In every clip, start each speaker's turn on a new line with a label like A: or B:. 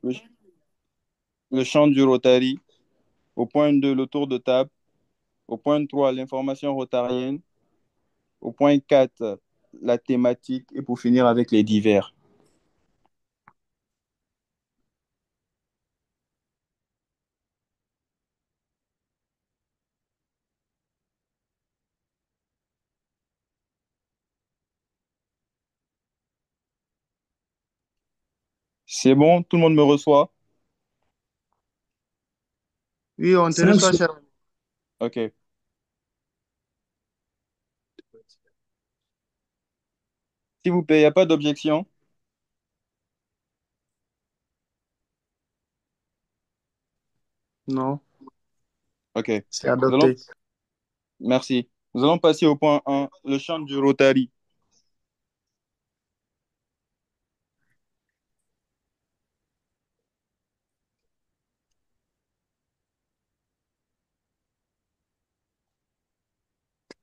A: le, le chant du Rotary. Au point 2, le tour de table. Au point 3, l'information rotarienne. Au point 4, la thématique. Et pour finir avec les divers. C'est bon, tout le monde me reçoit?
B: Oui, on te
C: 5
B: reçoit,
C: sur...
B: cher.
A: OK. S'il vous plaît, il n'y a pas d'objection?
B: Non,
A: OK.
B: c'est
A: Nous allons...
B: adopté.
A: Merci. Nous allons passer au point 1, le chant du Rotary.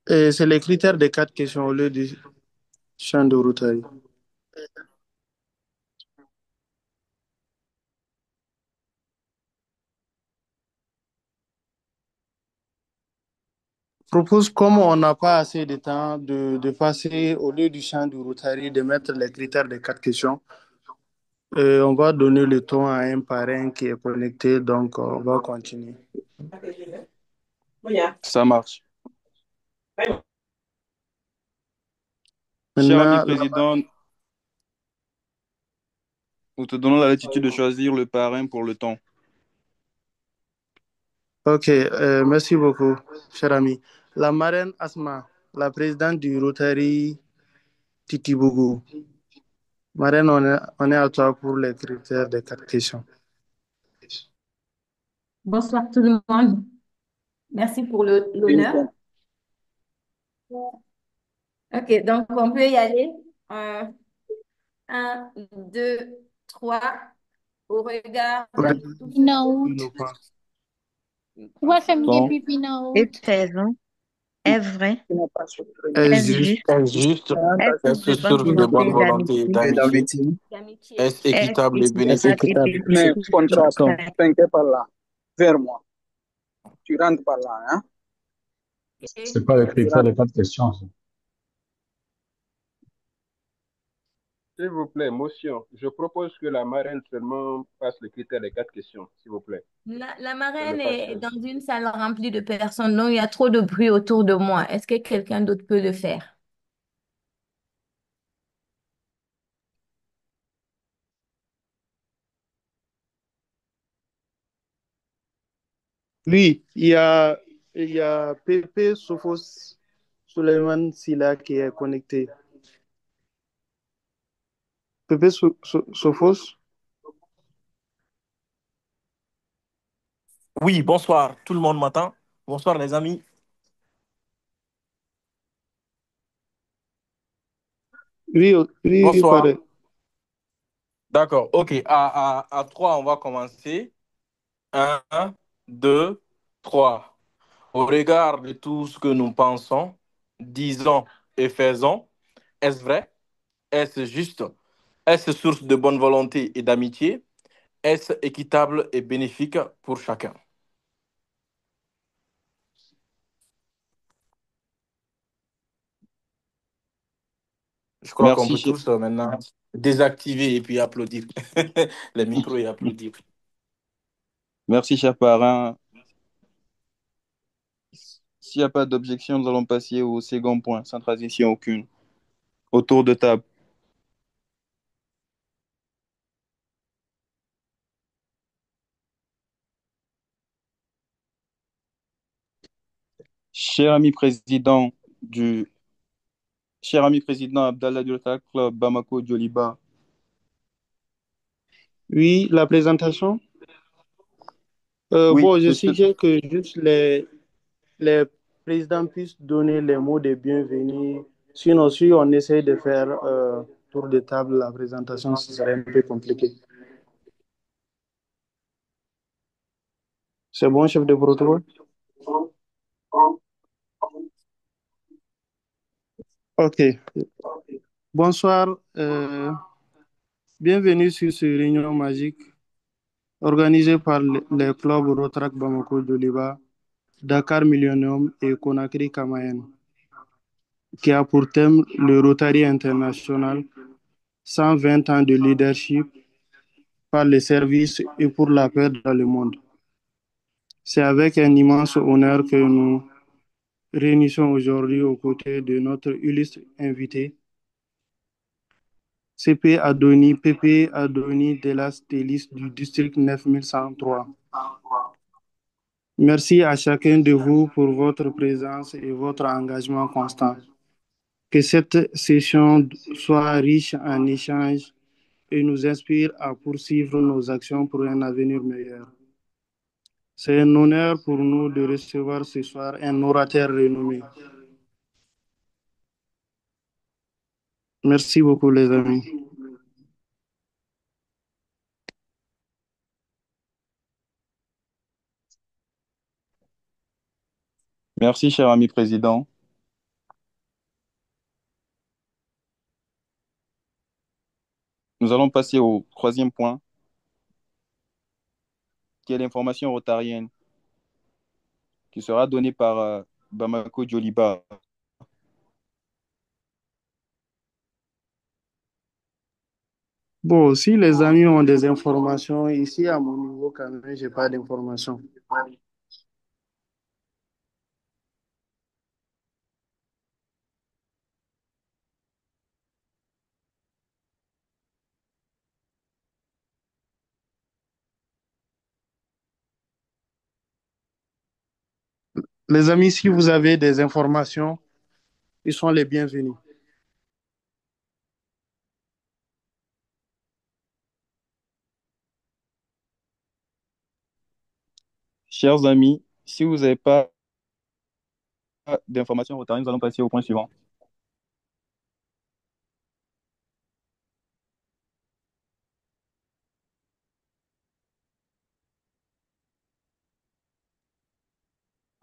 B: Et c'est les critères des quatre questions au lieu du champ de Rotary. Propose, comme on n'a pas assez de temps, de passer au lieu du champ du Rotary, de mettre les critères des quatre questions. On va donner le temps à un parrain qui est connecté, donc on va continuer.
A: Ça marche. Cher ami
B: Maintenant,
A: président, nous te donnons la latitude de choisir le parrain pour le temps.
B: ok, merci beaucoup, cher ami. La marraine Asma, la présidente du Rotary Titibougou. Marraine, on est à toi pour les critères des quatre questions.
D: Bonsoir tout le monde. Merci pour l'honneur. Ok, donc on peut y aller. Euh, 1, 2, 3. Au regard
B: Pour
D: de tout ce
B: les
D: que
B: nos points.
D: nous
E: Wa famille
D: pensons.
A: Bon,
E: pipi na
F: Est
E: out.
F: présent, est vrai,
B: Est
F: est
B: juste,
F: juste,
G: Est juste,
F: est source de
G: est
F: bonne
G: source de
F: volonté
G: bonne
F: et
G: volonté et
F: d'amitié,
C: Et
G: d'amitié,
C: d'amitié.
D: D'amitié.
G: est
F: est
G: équitable et
C: Est
F: équitable
G: bénéfique.
F: et
C: équitable.
G: Mais
F: bénéfique pour
G: contrat,
F: chacun.
C: T'inquiète par là. Vers moi. Tu rentres par là, hein?
D: Ok.
H: C'est pas le
C: Tu
H: critère
C: rentres.
H: de quatre questions, ça.
I: S'il vous plaît, motion. Je propose que la marraine seulement passe le critère des quatre questions, s'il vous plaît.
D: La
I: Elle le
D: marraine
I: fasse
D: est
I: seule.
D: dans une salle remplie de personnes, donc il y a trop de bruit autour de moi. Est-ce que quelqu'un d'autre peut le faire?
B: oui, il y a Pepe Sophos Suleiman Silla qui est connecté. Pepe Sophos,
G: Oui, bonsoir, tout le monde m'entend? Bonsoir les amis.
B: oui, oui, oui,
G: Bonsoir.
B: pareil.
G: D'accord, ok. À 3, on va commencer. Un, 2, 3. Au regard de tout ce que nous pensons, disons et faisons, est-ce vrai? Est-ce juste? Est-ce source de bonne volonté et d'amitié? Est-ce équitable et bénéfique pour chacun? Je crois qu'on
A: merci,
G: peut tous maintenant désactiver et puis applaudir les micros et applaudir.
A: merci, cher parrain. S'il n'y a pas d'objection, nous allons passer au second point, sans transition aucune. Au tour de table. Cher ami président du Cher ami président Abdallah du Rotary Club Bamako Djoliba.
B: Oui, la présentation.
A: Oui,
B: Bon, je
A: c'est ce...
B: suggère que juste les présidents puissent donner les mots de bienvenue. Sinon, si on essaie de faire tour de table, la présentation, ce serait un peu compliqué. C'est bon, chef de protocole? OK. Bonsoir. Bienvenue sur ce réunion magique. organisé par les clubs Rotaract Bamako Doliba, Dakar Millennium et Conakry Kamayen, qui a pour thème le Rotary International, 120 ans de leadership par les services et pour la paix dans le monde. C'est avec un immense honneur que nous réunissons aujourd'hui aux côtés de notre illustre invité, PP Adoni Delas Telis du district 9103. Merci à chacun de vous pour votre présence et votre engagement constant. Que cette session soit riche en échanges et nous inspire à poursuivre nos actions pour un avenir meilleur. C'est un honneur pour nous de recevoir ce soir un orateur renommé. Merci beaucoup, les amis.
A: Merci, cher ami président. Nous allons passer au troisième point, qui est l'information rotarienne, qui sera donnée par Bamako Djoliba.
B: Bon, si les amis ont des informations, ici à mon niveau, quand même, je n'ai pas d'informations. Les amis, si vous avez des informations, ils sont les bienvenus.
A: Chers amis, si vous n'avez pas d'informations rotariennes, nous allons passer au point suivant.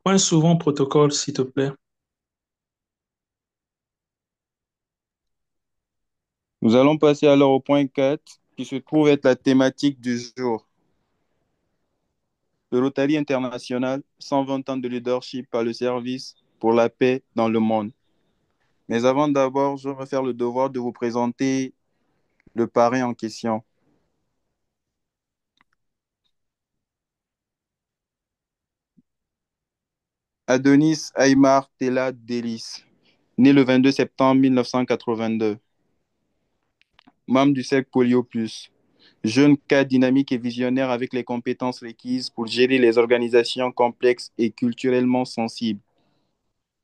E: Point souvent protocole, s'il te plaît.
A: Nous allons passer alors au point 4, qui se trouve être la thématique du jour. Le Rotary International, 120 ans de leadership par le service pour la paix dans le monde. Mais avant d'abord, je vais faire le devoir de vous présenter le parrain en question. Adonis Aymar Tella Delis, né le 22 septembre 1982. Membre du cercle Polio Plus. Jeune cadre dynamique et visionnaire avec les compétences requises pour gérer les organisations complexes et culturellement sensibles.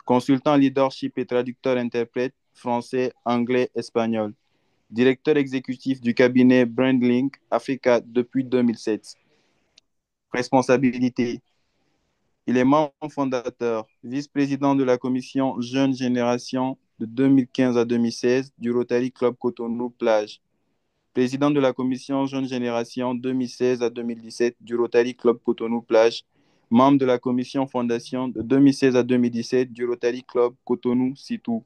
A: Consultant en leadership et traducteur-interprète français, anglais, espagnol. Directeur exécutif du cabinet Brandlink Africa depuis 2007. Responsabilité. Il est membre fondateur, vice-président de la commission Jeune Génération de 2015 à 2016 du Rotary Club Cotonou Plage. Président de la commission Jeune Génération 2016 à 2017 du Rotary Club Cotonou Plage. Membre de la commission Fondation de 2016 à 2017 du Rotary Club Cotonou Sitou.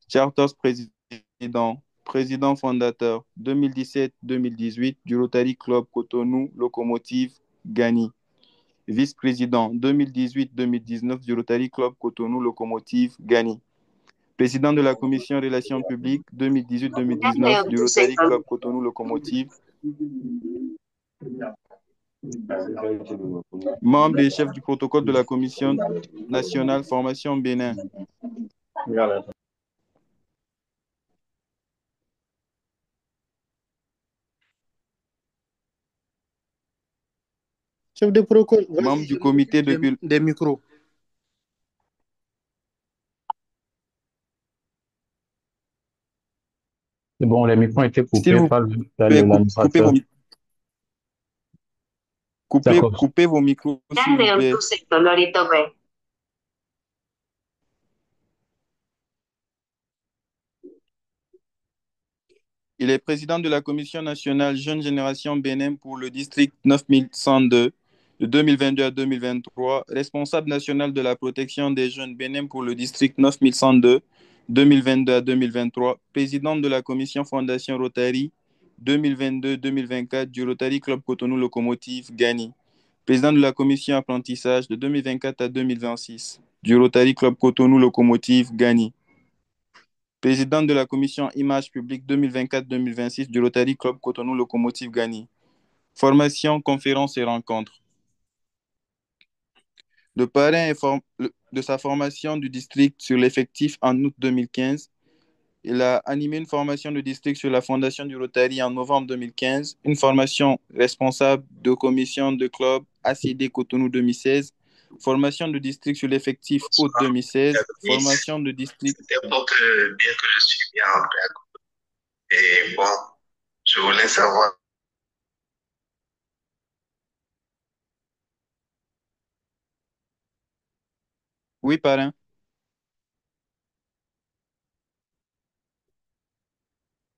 A: Charters président, président fondateur 2017-2018 du Rotary Club Cotonou Locomotive Gani. Vice-président 2018-2019 du Rotary Club Cotonou Locomotive Gani. Président de la commission Relations publiques 2018-2019 du Rotary Club Cotonou Locomotive. Membre et chef du protocole de la commission nationale formation Bénin.
B: Chef de protocole,
A: membre du comité de
B: des micros.
H: C'est bon, les micros étaient coupés par
A: l'administrateur.
H: D'accord.
A: Coupez vos micros, s'il vous plaît. Il est président de la Commission nationale Jeune Génération Bénin pour le district 9102 de 2022 à 2023, responsable national de la protection des jeunes Bénin pour le district 9102 2022 à 2023, président de la Commission Fondation Rotary 2022-2024 du Rotary Club Cotonou Locomotive Gani. Président de la commission apprentissage de 2024 à 2026 du Rotary Club Cotonou Locomotive Gani. Président de la commission image publique 2024-2026 du Rotary Club Cotonou Locomotive Gani. Formation, conférences et rencontres. Le parrain de sa formation du district sur l'effectif en août 2015. Il a animé une formation de district sur la fondation du Rotary en novembre 2015, une formation responsable de commission de club ACD Cotonou 2016, formation de district sur l'effectif août 2016, formation de district.
J: C'était pour que, bien que je suis bien rentré à Cotonou. Et bon, je voulais savoir.
A: Oui, parrain.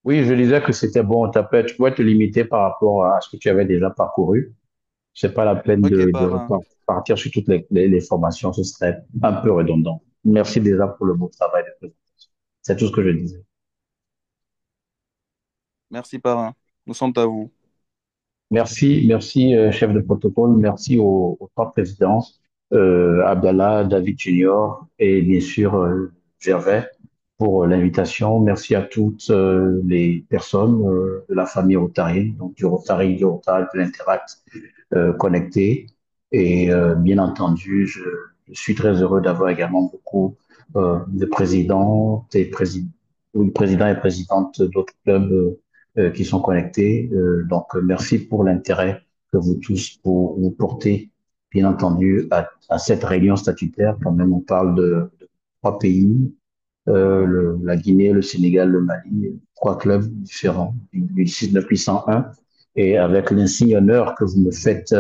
H: Oui, je disais que c'était bon. Tu pouvais te limiter par rapport à ce que tu avais déjà parcouru. C'est pas la peine
A: Ok,
H: de
A: parrain.
H: repartir sur toutes les formations. Ce serait un peu redondant. Merci déjà pour le beau travail de présentation. C'est tout ce que je disais.
A: Merci, parrain. Nous sommes à vous.
H: Merci, chef de protocole. Merci aux trois présidents, Abdallah, David Junior et bien sûr Gervais pour l'invitation. Merci à toutes les personnes de la famille rotarienne, donc du Rotary, de l'Interact connecté. Et bien entendu, je suis très heureux d'avoir également beaucoup de présidents oui, présidents et présidentes d'autres clubs qui sont connectés. Donc, merci pour l'intérêt que vous tous vous portez, bien entendu, à cette réunion statutaire. Quand même, on parle de trois pays, la Guinée, le Sénégal, le Mali, trois clubs différents, du 6-9-101, et avec l'insigne honneur que vous me faites,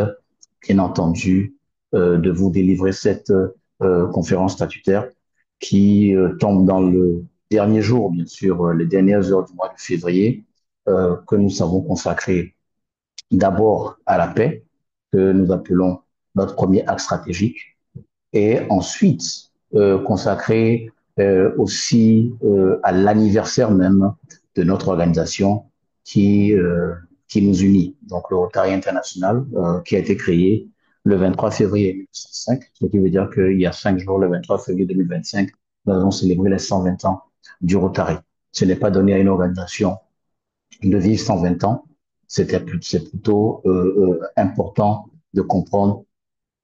H: bien entendu, de vous délivrer cette conférence statutaire qui tombe dans le dernier jour, bien sûr, les dernières heures du mois de février, que nous savons consacrer d'abord à la paix, que nous appelons notre premier axe stratégique, et ensuite consacré aussi à l'anniversaire même de notre organisation qui nous unit, donc le Rotary International, qui a été créé le 23 février 1905, ce qui veut dire qu'il y a 5 jours, le 23 février 2025, nous allons célébrer les 120 ans du Rotary. Ce n'est pas donné à une organisation de vivre 120 ans, c'est plutôt important de comprendre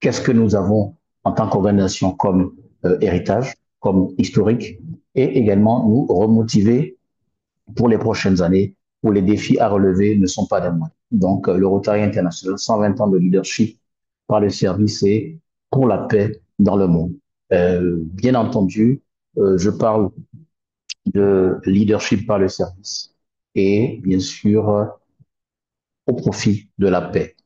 H: qu'est-ce que nous avons en tant qu'organisation comme héritage, comme historique, et également nous remotiver pour les prochaines années où les défis à relever ne sont pas des moindres. Donc, le Rotary International, 120 ans de leadership par le service et pour la paix dans le monde. Bien entendu, je parle de leadership par le service et bien sûr au profit de la paix.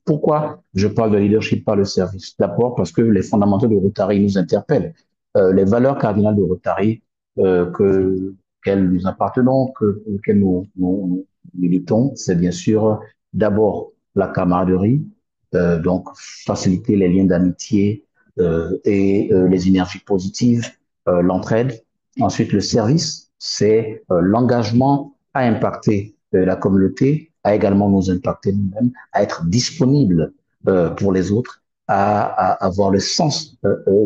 H: Pourquoi je parle de leadership par le service? D'abord parce que les fondamentaux de Rotary nous interpellent. Les valeurs cardinales de Rotary auxquelles nous appartenons, auxquelles nous militons, c'est bien sûr d'abord la camaraderie, donc faciliter les liens d'amitié et les énergies positives, l'entraide. Ensuite, le service, c'est l'engagement à impacter la communauté, à également nous impacter nous-mêmes, à être disponible pour les autres, à avoir le sens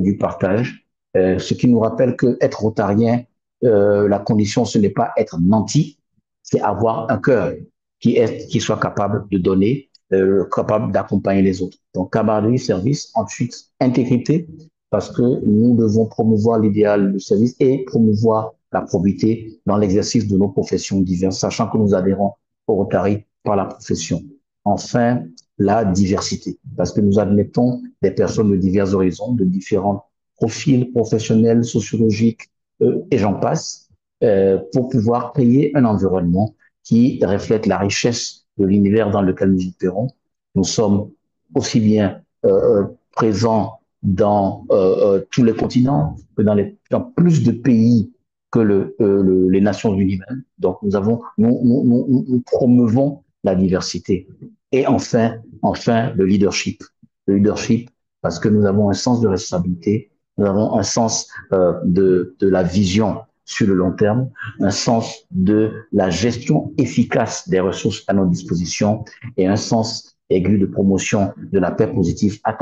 H: du partage, ce qui nous rappelle que être rotarien, la condition, ce n'est pas être nanti, c'est avoir un cœur qui soit capable de donner, capable d'accompagner les autres. Donc, camaraderie, service, ensuite intégrité, parce que nous devons promouvoir l'idéal du service et promouvoir la probité dans l'exercice de nos professions diverses, sachant que nous adhérons au Rotary par la profession. Enfin, la diversité, parce que nous admettons des personnes de divers horizons, de différents profils professionnels, sociologiques, et j'en passe, pour pouvoir créer un environnement qui reflète la richesse de l'univers dans lequel nous opérons. Nous sommes aussi bien présents dans tous les continents, que dans plus de pays que les Nations Unies même. Donc nous promeuvons la diversité. Et enfin, le leadership. Le leadership, parce que nous avons un sens de responsabilité, nous avons un sens de la vision sur le long terme, un sens de la gestion efficace des ressources à notre disposition et un sens aigu de promotion de la paix positive à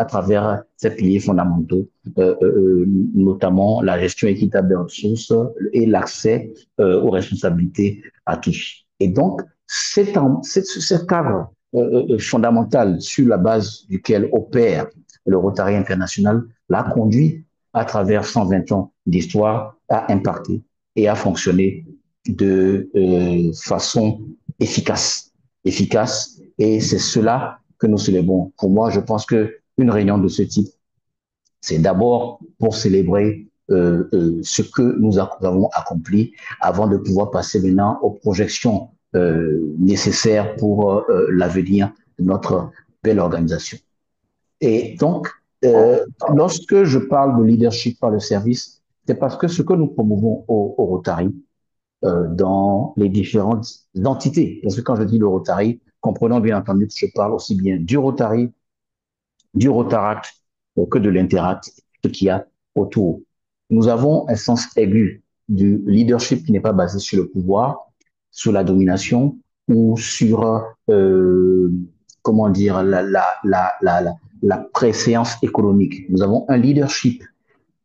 H: travers ces piliers fondamentaux, notamment la gestion équitable des ressources et l'accès aux responsabilités à tous. Et donc, ce cadre fondamental sur la base duquel opère le Rotary international l'a conduit à travers 120 ans d'histoire à impacter et à fonctionner de façon efficace. Et c'est cela que nous célébrons. Pour moi, je pense qu'une réunion de ce type, c'est d'abord pour célébrer ce que nous avons accompli avant de pouvoir passer maintenant aux projections nécessaires pour l'avenir de notre belle organisation. Et donc, lorsque je parle de leadership par le service, c'est parce que ce que nous promouvons au Rotary, dans les différentes entités, parce que quand je dis le Rotary, comprenons bien entendu que je parle aussi bien du Rotary, du Rotaract, que de l'Interact, ce qu'il y a autour. Nous avons un sens aigu du leadership qui n'est pas basé sur le pouvoir, sur la domination ou sur, comment dire, la préséance économique. Nous avons un leadership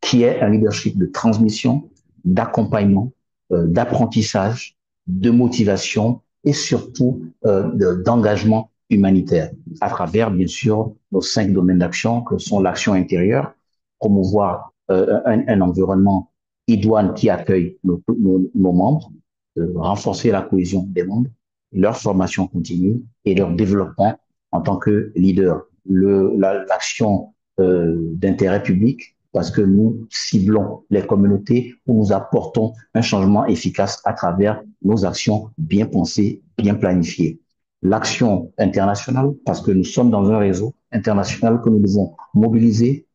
H: qui est un leadership de transmission, d'accompagnement, d'apprentissage, de motivation et surtout d'engagement humanitaire à travers, bien sûr, nos 5 domaines d'action que sont l'action intérieure, promouvoir un environnement idoine qui accueille nos membres, renforcer la cohésion des membres, leur formation continue et leur développement en tant que leader. L'action d'intérêt public, parce que nous ciblons les communautés où nous apportons un changement efficace à travers nos actions bien pensées, bien planifiées. L'action internationale, parce que nous sommes dans un réseau international que nous devons mobiliser,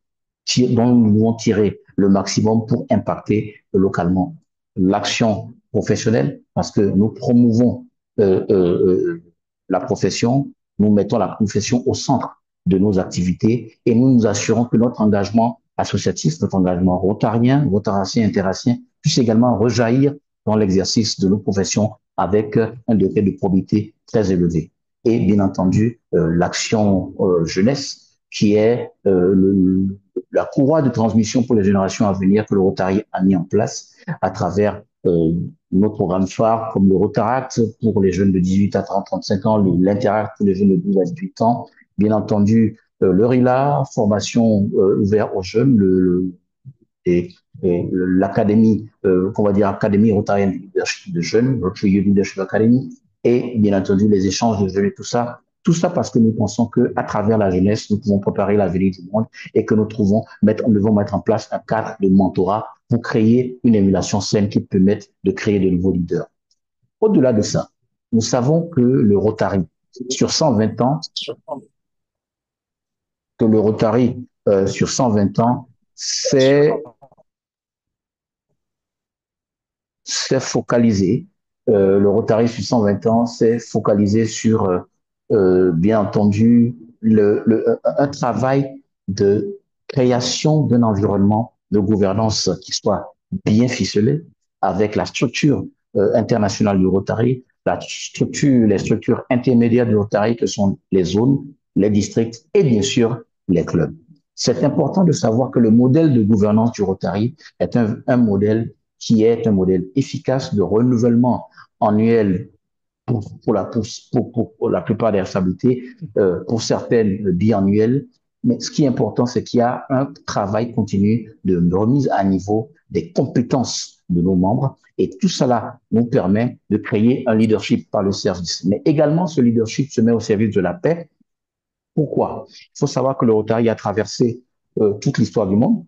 H: dont nous devons tirer le maximum pour impacter localement. L'action professionnelle, parce que nous promouvons la profession, nous mettons la profession au centre de nos activités et nous nous assurons que notre engagement associatif, notre engagement rotarien, rotaracien, interacien, puisse également rejaillir dans l'exercice de nos professions avec un degré de probité très élevé. Et bien entendu, l'action jeunesse, qui est la courroie de transmission pour les générations à venir que le Rotary a mis en place à travers nos programmes phares comme le Rotaract pour les jeunes de 18 à 35 ans, l'Interact pour les jeunes de 12 à 18 ans, bien entendu le RILA, formation ouverte aux jeunes, et l'académie, qu'on va dire Académie Rotarienne de Leadership de jeunes, Rotary Youth Leadership Academy, et bien entendu les échanges de jeunes et tout ça. Tout ça parce que nous pensons que à travers la jeunesse, nous pouvons préparer l'avenir du monde et que nous devons mettre en place un cadre de mentorat pour créer une émulation saine qui permette de créer de nouveaux leaders. Au-delà de ça, nous savons que le Rotary, sur 120 ans, s'est focalisé, le Rotary sur 120 ans s'est focalisé sur, bien entendu, un travail de création d'un environnement de gouvernance qui soit bien ficelé avec la structure internationale du Rotary, les structures intermédiaires du Rotary que sont les zones, les districts et bien sûr les clubs. C'est important de savoir que le modèle de gouvernance du Rotary est un modèle qui est un modèle efficace de renouvellement annuel pour la plupart des responsabilités, pour certaines biannuelles. Mais ce qui est important, c'est qu'il y a un travail continu de remise à niveau des compétences de nos membres. Et tout cela nous permet de créer un leadership par le service. Mais également, ce leadership se met au service de la paix. Pourquoi? Il faut savoir que le Rotary a traversé toute l'histoire du monde.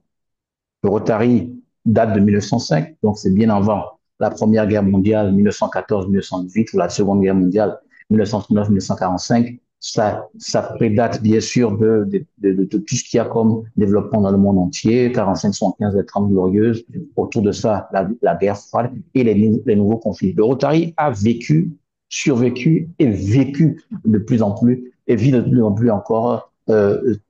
H: Le Rotary date de 1905, donc c'est bien avant la Première Guerre mondiale, 1914-1918, ou la Seconde Guerre mondiale, 1939-1945. Ça prédate bien sûr de tout ce qu'il y a comme développement dans le monde entier, 45-75, les 30 glorieuses, autour de ça, la guerre froide et les nouveaux conflits. Le Rotary a vécu, survécu et vécu de plus en plus, et vit de plus en plus encore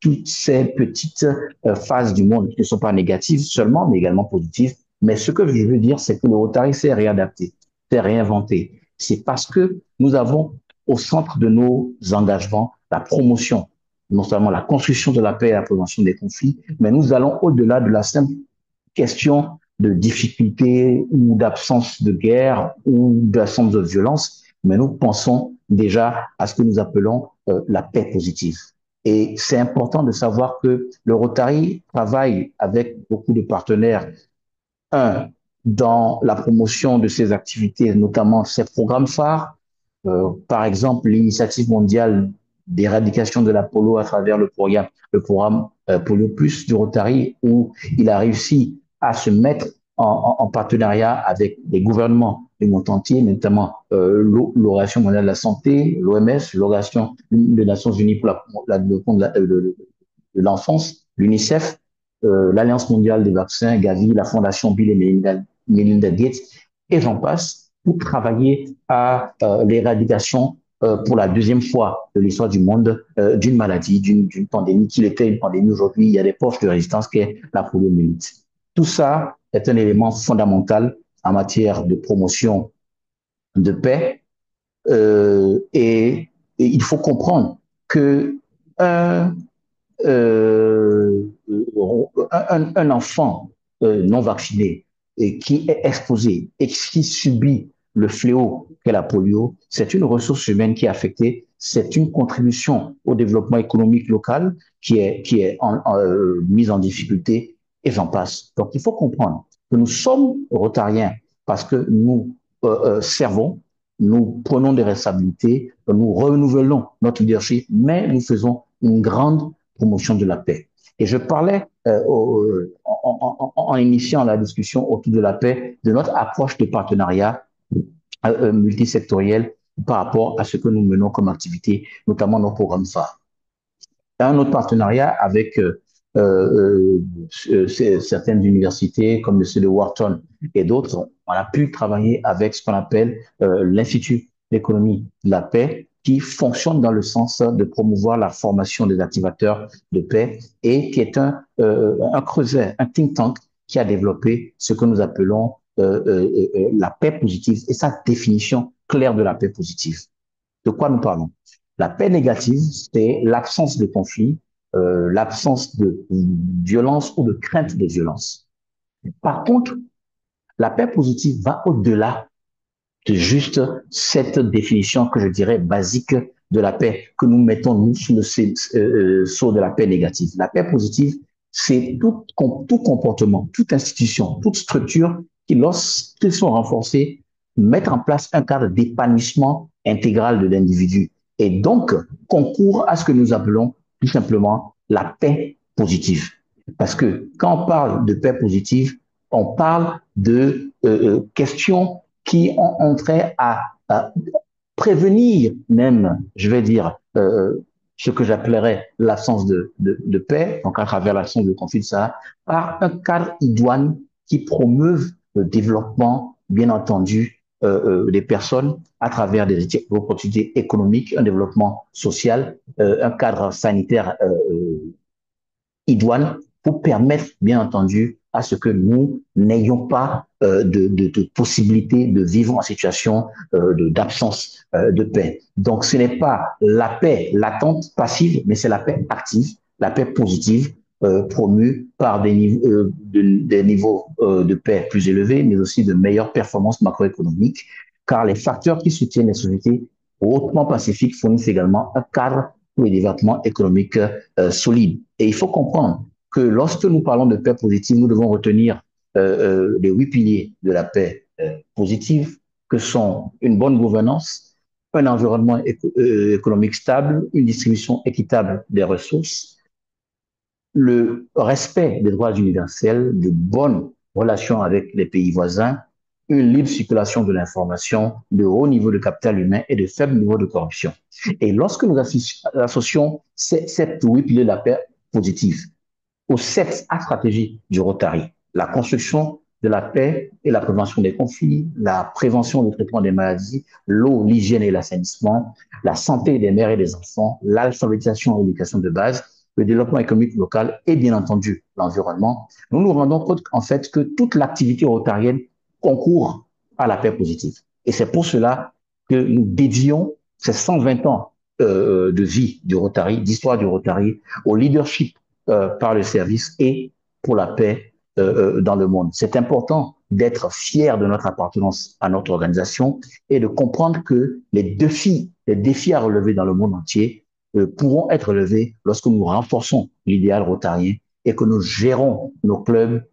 H: toutes ces petites phases du monde qui ne sont pas négatives seulement, mais également positives, Mais ce que je veux dire, c'est que le Rotary s'est réadapté, s'est réinventé. C'est parce que nous avons au centre de nos engagements la promotion, non seulement la construction de la paix et la prévention des conflits, mais nous allons au-delà de la simple question de difficulté ou d'absence de guerre ou d'absence de violence, mais nous pensons déjà à ce que nous appelons la paix positive. Et c'est important de savoir que le Rotary travaille avec beaucoup de partenaires, un, dans la promotion de ses activités, notamment ses programmes phares, par exemple l'initiative mondiale d'éradication de la polio à travers le programme Polio Plus du Rotary, où il a réussi à se mettre en partenariat avec les gouvernements du monde entier, notamment l'Organisation mondiale de la santé, l'OMS, l'Organisation des Nations Unies pour de l'enfance, l'UNICEF, l'Alliance mondiale des vaccins, Gavi, la Fondation Bill et Melinda Gates, et j'en passe, pour travailler à l'éradication pour la deuxième fois de l'histoire du monde d'une maladie, d'une pandémie, qu'il était une pandémie aujourd'hui, il y a des poches de résistance qui est la poliomyélite. Tout ça est un élément fondamental en matière de promotion de paix et il faut comprendre que un, euh, un enfant non vacciné et qui est exposé et qui subit le fléau qu'est la polio, c'est une ressource humaine qui est affectée, c'est une contribution au développement économique local qui est mise en difficulté et j'en passe. Donc il faut comprendre que nous sommes rotariens parce que nous servons, nous prenons des responsabilités, nous renouvelons notre leadership, mais nous faisons une grande promotion de la paix. Et je parlais en initiant la discussion autour de la paix de notre approche de partenariat multisectoriel par rapport à ce que nous menons comme activité, notamment nos programmes phares. Un autre partenariat avec certaines universités comme le de Wharton et d'autres, on a pu travailler avec ce qu'on appelle l'Institut d'économie de la paix qui fonctionne dans le sens de promouvoir la formation des activateurs de paix et qui est un creuset, un think tank qui a développé ce que nous appelons la paix positive et sa définition claire de la paix positive. De quoi nous parlons? La paix négative, c'est l'absence de conflit, l'absence de violence ou de crainte de violence. Par contre, la paix positive va au-delà de juste cette définition que je dirais basique de la paix que nous mettons nous sous le sceau de la paix négative. La paix positive, c'est tout comportement, toute institution, toute structure qui, lorsqu'ils sont renforcés, mettent en place un cadre d'épanouissement intégral de l'individu et donc concourt à ce que nous appelons tout simplement la paix positive. Parce que quand on parle de paix positive, on parle de questions qui ont trait à prévenir même, je vais dire, ce que j'appellerais l'absence de paix, donc à travers l'absence de conflit, ça, par un cadre idoine qui promeuve le développement, bien entendu, des personnes à travers des opportunités économiques, un développement social, un cadre sanitaire idoine pour permettre, bien entendu, à ce que nous n'ayons pas de possibilité de vivre en situation d'absence de paix. Donc, ce n'est pas la paix latente, passive, mais c'est la paix active, la paix positive, promue par des niveaux de paix plus élevés, mais aussi de meilleures performances macroéconomiques, car les facteurs qui soutiennent les sociétés hautement pacifiques fournissent également un cadre pour le développement économique solide. Et il faut comprendre que lorsque nous parlons de paix positive, nous devons retenir les 8 piliers de la paix positive, que sont une bonne gouvernance, un environnement économique stable, une distribution équitable des ressources, le respect des droits universels, de bonnes relations avec les pays voisins, une libre circulation de l'information, de haut niveau de capital humain et de faible niveau de corruption. Et lorsque nous associons ces 8 piliers de la paix positive aux 7 stratégies du Rotary, la construction de la paix et la prévention des conflits, la prévention et le traitement des maladies, l'eau, l'hygiène et l'assainissement, la santé des mères et des enfants, l'alphabétisation et l'éducation de base, le développement économique local et bien entendu l'environnement, nous nous rendons compte en fait que toute l'activité rotarienne concourt à la paix positive. Et c'est pour cela que nous dédions ces 120 ans de vie du Rotary, d'histoire du Rotary, au leadership par le service et pour la paix dans le monde. C'est important d'être fier de notre appartenance à notre organisation et de comprendre que les défis à relever dans le monde entier pourront être relevés lorsque nous renforçons l'idéal rotarien et que nous gérons nos clubs,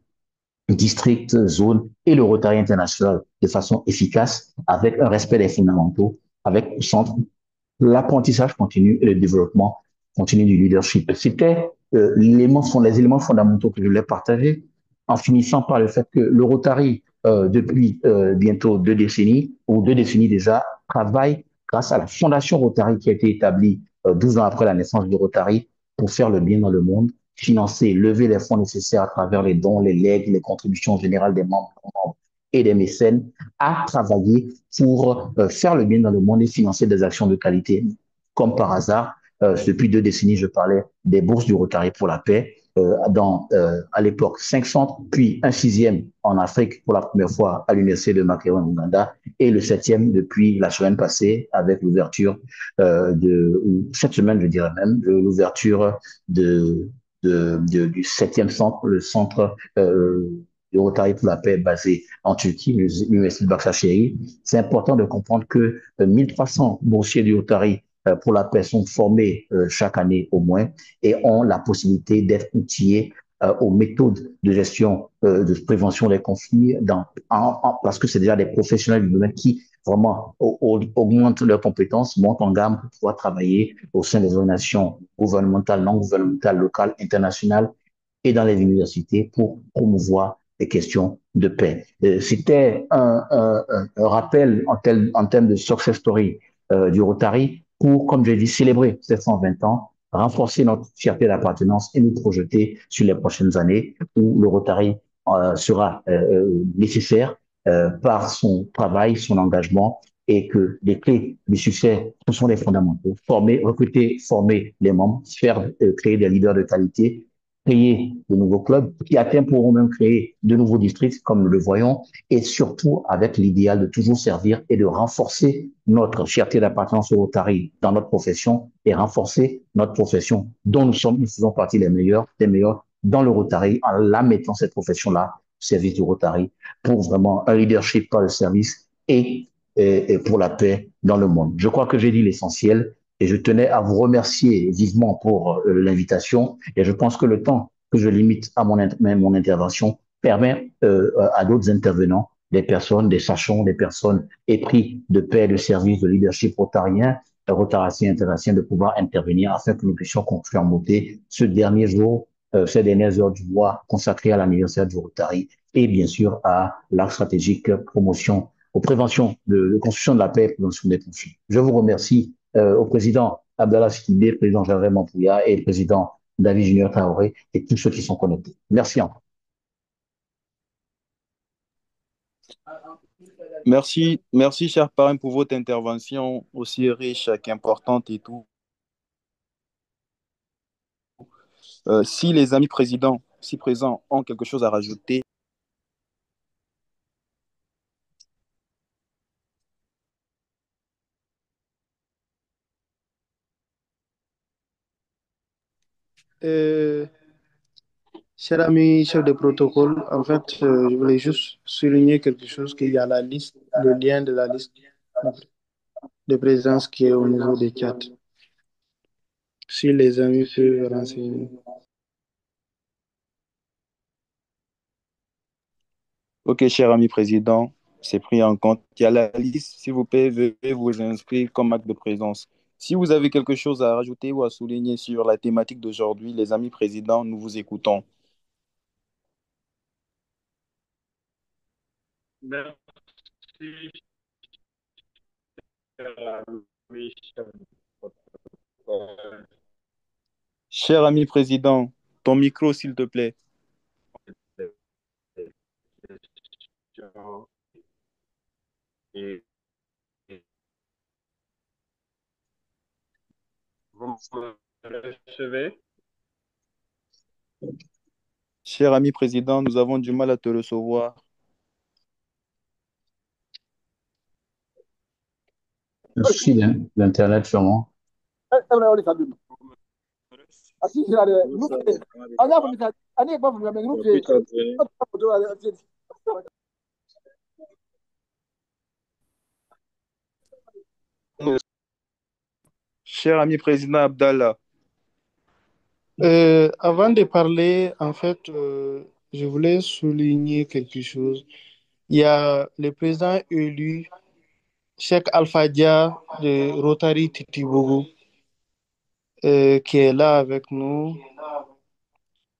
H: districts, zones et le Rotary international de façon efficace avec un respect des fondamentaux, avec au centre l'apprentissage continu et le développement continu du leadership. C'était les éléments fondamentaux que je voulais partager en finissant par le fait que le Rotary, depuis bientôt 2 décennies, ou 2 décennies déjà, travaille grâce à la Fondation Rotary qui a été établie 12 ans après la naissance du Rotary pour faire le bien dans le monde, financer, lever les fonds nécessaires à travers les dons, les legs, les contributions générales des membres et des mécènes, à travailler pour faire le bien dans le monde et financer des actions de qualité. Comme par hasard, depuis 2 décennies, je parlais des bourses du Rotary pour la paix, à l'époque 5 centres, puis un sixième en Afrique pour la première fois à l'université de Makerere en Ouganda, et le septième depuis la semaine passée avec l'ouverture ou cette semaine je dirais même, l'ouverture du septième centre, le centre du Rotary pour la paix basé en Turquie, l'université de Başakşehir. C'est important de comprendre que 1300 boursiers du Rotary pour la paix sont formés chaque année au moins et ont la possibilité d'être outillés aux méthodes de gestion, de prévention des conflits, parce que c'est déjà des professionnels du domaine qui vraiment augmentent leurs compétences, montent en gamme pour pouvoir travailler au sein des organisations gouvernementales, non gouvernementales, locales, internationales et dans les universités pour promouvoir les questions de paix. C'était un rappel en termes de success story du Rotary pour, comme je l'ai dit, célébrer ces 120 ans, renforcer notre fierté d'appartenance et nous projeter sur les prochaines années où le Rotary sera nécessaire par son travail, son engagement et que les clés du succès, ce sont les fondamentaux. Former, recruter, former les membres, faire créer des leaders de qualité, créer de nouveaux clubs qui à terme pourront même créer de nouveaux districts comme nous le voyons et surtout avec l'idéal de toujours servir et de renforcer notre fierté d'appartenance au Rotary dans notre profession et renforcer notre profession dont nous faisons partie des meilleurs dans le Rotary en la mettant cette profession-là au service du Rotary pour vraiment un leadership par le service et pour la paix dans le monde. Je crois que j'ai dit l'essentiel et je tenais à vous remercier vivement pour l'invitation et je pense que le temps que je limite à mon intervention permet à d'autres intervenants, des personnes, des sachants, des personnes épris de paix, de service, de leadership rotarien, rotaracien, international, de pouvoir intervenir afin que nous puissions conclure en beauté ce dernier jour, ces dernières heures du mois consacrées à l'anniversaire du Rotary et bien sûr à l'arc stratégique promotion, aux préventions de construction de la paix et prévention des conflits. Je vous remercie au président Abdallah Sidibé, président Gervais Mampouya et le président David Junior Traoré et tous ceux qui sont connectés. Merci encore.
A: Merci, cher parrain, pour votre intervention aussi riche qu'importante et tout. Si les amis présidents, si présents, ont quelque chose à rajouter.
B: Cher ami chef de protocole, en fait, je voulais juste souligner quelque chose, qu'il y a la liste, le lien de la liste de présence qui est au niveau des chats. Si les amis peuvent renseigner.
A: Ok, cher ami président, c'est pris en compte. Il y a la liste, s'il vous plaît, veuillez vous inscrire comme acte de présence. Si vous avez quelque chose à rajouter ou à souligner sur la thématique d'aujourd'hui, les amis présidents, nous vous écoutons.
I: Merci, cher ami, chef de protocole.
A: Cher ami président, ton micro, s'il te plaît.
I: Et vous me recevez?
A: Cher ami président, nous avons du mal à te recevoir.
H: Un souci d'Internet sûrement.
A: Cher ami président Abdallah,
B: Avant de parler, en fait, je voulais souligner quelque chose. Il y a le président élu, Cheikh Alpha Dia de Rotary Titibogo, qui est là avec nous,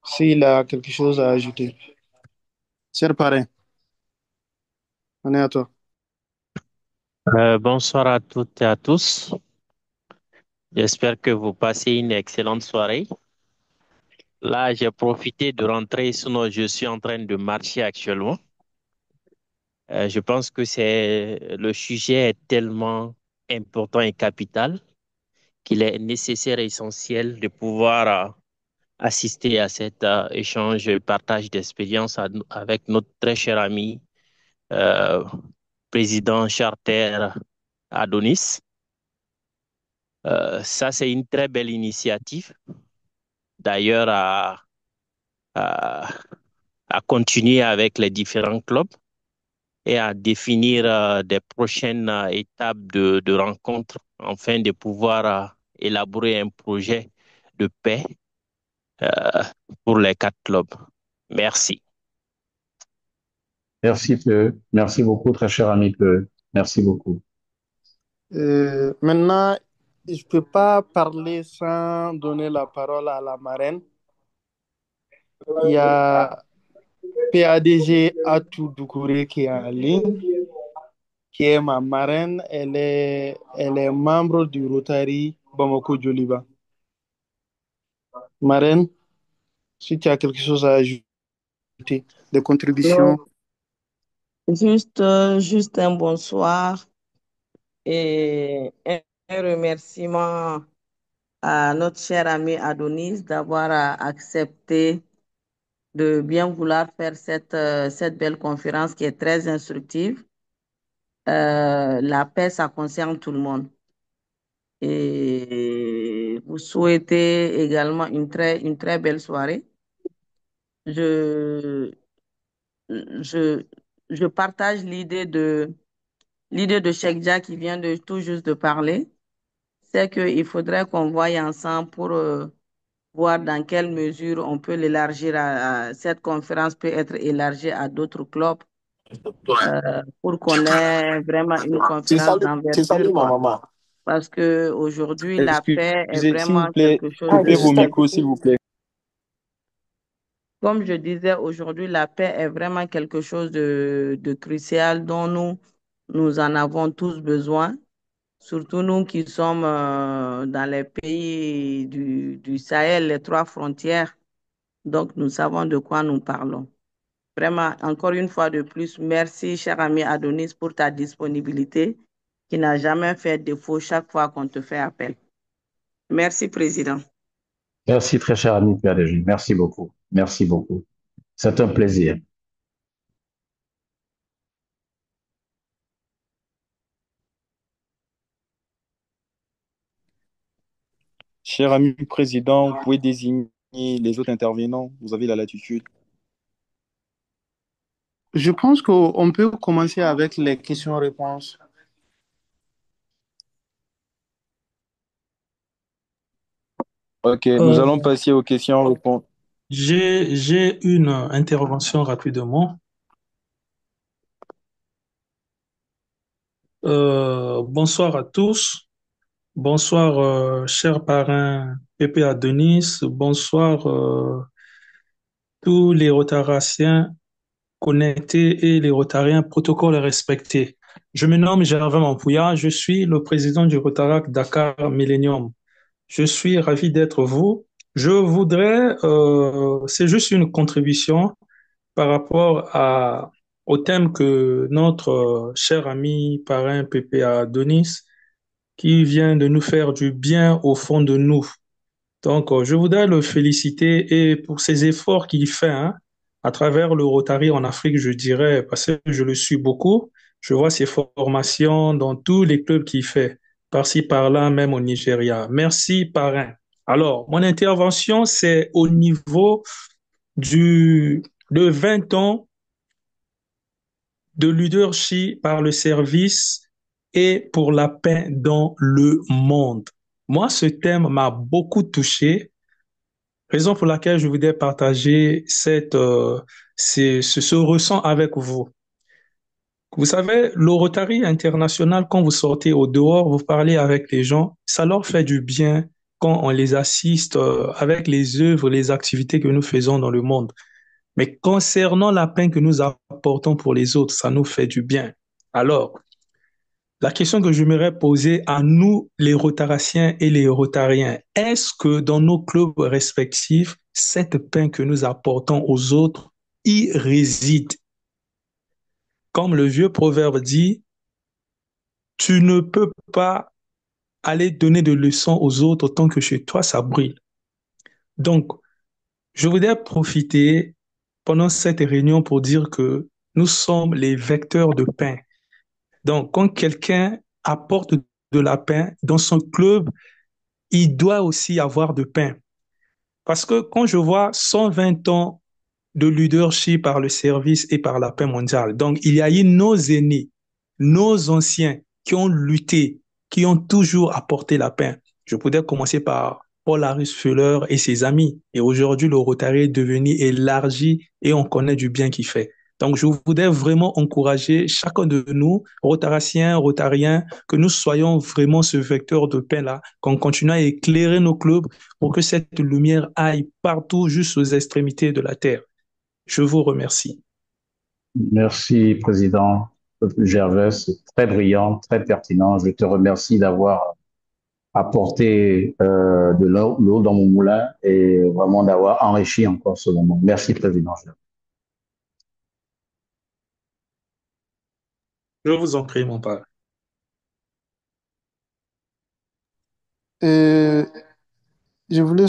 B: s'il a quelque chose à ajouter. Cher parrain, on est à toi.
K: Bonsoir à toutes et à tous. J'espère que vous passez une excellente soirée. Là, j'ai profité de rentrer, sinon je suis en train de marcher actuellement. Je pense que le sujet est tellement important et capital qu'il est nécessaire et essentiel de pouvoir assister à cet échange et partage d'expériences avec notre très cher ami, euh, président Charter Adonis. Ça, c'est une très belle initiative, d'ailleurs, à, à continuer avec les différents clubs et à définir des prochaines étapes de rencontres afin de pouvoir élaborer un projet de paix euh, pour les 4 clubs. Merci.
H: Merci peu. Merci beaucoup, très cher ami peu. Merci beaucoup.
B: Maintenant, je ne peux pas parler sans donner la parole à la marraine. Il y a PADG Atou Doucouré qui est en ligne, qui est ma marraine. Elle est membre du Rotary Bamako Joliba. Marraine, si tu as quelque chose à ajouter, des contributions.
F: Non, juste un bonsoir et un remerciement à notre cher ami Adonis d'avoir accepté de bien vouloir faire cette belle conférence qui est très instructive. La paix, ça concerne tout le monde. Et vous souhaitez également une très belle soirée. Je, je, je partage l'idée de Cheikh Dia qui vient de tout juste de parler. C'est qu'il faudrait qu'on voie ensemble pour voir dans quelle mesure on peut l'élargir cette conférence peut être élargie à d'autres clubs pour qu'on ait vraiment une conférence
G: Tu salues
F: d'envergure,
G: ma
F: quoi.
G: maman.
F: Parce que aujourd'hui, la paix est
A: excusez, s'il vous
F: vraiment
A: plaît,
F: quelque chose
A: coupez
F: de,
A: vos micros, s'il vous plaît.
F: comme je disais, aujourd'hui, la paix est vraiment quelque chose de crucial dont nous en avons tous besoin, surtout nous qui sommes dans les pays du Sahel, les 3 frontières. Donc, nous savons de quoi nous parlons. Vraiment, encore une fois de plus, merci, cher ami Adonis, pour ta disponibilité qui n'a jamais fait défaut chaque fois qu'on te fait appel. Merci, Président.
H: Merci, très cher ami PADG. Merci beaucoup. Merci beaucoup. C'est un plaisir.
A: Cher ami président, vous pouvez désigner les autres intervenants. Vous avez la latitude.
B: Je pense qu'on peut commencer avec les questions-réponses.
A: Ok, nous allons passer aux questions-réponses.
E: J'ai une intervention rapidement. Bonsoir à tous. Bonsoir, cher parrain Pépé Adonis. Bonsoir, tous les Rotaraciens connectés et les Rotariens protocoles respectés. Je me nomme Gervais Mampouya. Je suis le président du Rotarac Dakar Millennium. Je suis ravi d'être vous. C'est juste une contribution par rapport au thème que notre cher ami parrain Pépé Adonis, qui vient de nous faire du bien au fond de nous. Donc, je voudrais le féliciter et pour ses efforts qu'il fait hein, à travers le Rotary en Afrique, je dirais, parce que je le suis beaucoup. Je vois ses formations dans tous les clubs qu'il fait, par-ci, par-là, même au Nigeria. Merci, parrain. Alors, mon intervention, c'est au niveau de 20 ans de leadership par le service et pour la paix dans le monde. Moi, ce thème m'a beaucoup touché, raison pour laquelle je voudrais partager ce ressent avec vous. Vous savez, le Rotary international, quand vous sortez au dehors, vous parlez avec les gens, ça leur fait du bien quand on les assiste avec les œuvres, les activités que nous faisons dans le monde. Mais concernant la peine que nous apportons pour les autres, ça nous fait du bien. Alors, la question que j'aimerais poser à nous, les Rotaraciens et les Rotariens, est-ce que dans nos clubs respectifs, cette peine que nous apportons aux autres y réside? Comme le vieux proverbe dit, tu ne peux pas aller donner de leçons aux autres autant que chez toi, ça brûle. Donc, je voudrais profiter pendant cette réunion pour dire que nous sommes les vecteurs de pain. Donc, quand quelqu'un apporte de la pain dans son club, il doit aussi avoir de pain. Parce que quand je vois 120 ans de leadership par le service et par la paix mondiale, donc il y a eu nos aînés, nos anciens qui ont lutté, qui ont toujours apporté la paix. Je pourrais commencer par Paul Harris Fuller et ses amis. Et aujourd'hui, le Rotary est devenu élargi et on connaît du bien qu'il fait. Donc, je voudrais vraiment encourager chacun de nous, Rotaraciens, Rotariens, que nous soyons vraiment ce vecteur de paix-là, qu'on continue à éclairer nos clubs pour que cette lumière aille partout, juste aux extrémités de la terre. Je vous remercie.
H: Merci, Président Gervais. C'est très brillant, très pertinent. Je te remercie d'avoir apporté de l'eau dans mon moulin et vraiment d'avoir enrichi encore ce moment. Merci, Président Gervais.
E: Je vous en prie, mon père.
B: Euh, je voulais